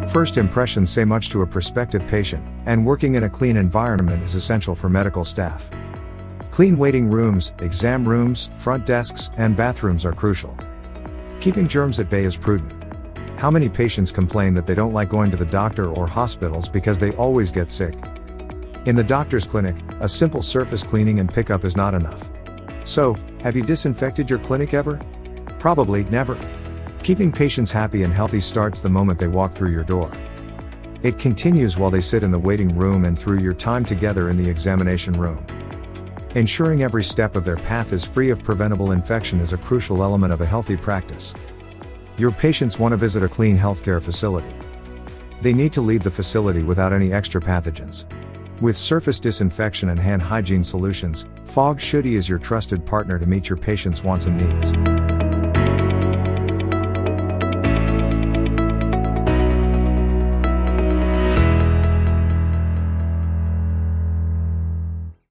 First impressions say much to a prospective patient, and working in a clean environment is essential for medical staff. Clean waiting rooms, exam rooms, front desks, and bathrooms are crucial. Keeping germs at bay is prudent. How many patients complain that they don't like going to the doctor or hospitals because they always get sick? In the doctor's clinic, a simple surface cleaning and pickup is not enough. So, have you disinfected your clinic ever? Probably never. Keeping patients happy and healthy starts the moment they walk through your door. It continues while they sit in the waiting room and through your time together in the examination room. Ensuring every step of their path is free of preventable infection is a crucial element of a healthy practice. Your patients want to visit a clean healthcare facility. They need to leave the facility without any extra pathogens. With surface disinfection and hand hygiene solutions, Shuddhi is your trusted partner to meet your patients' wants and needs.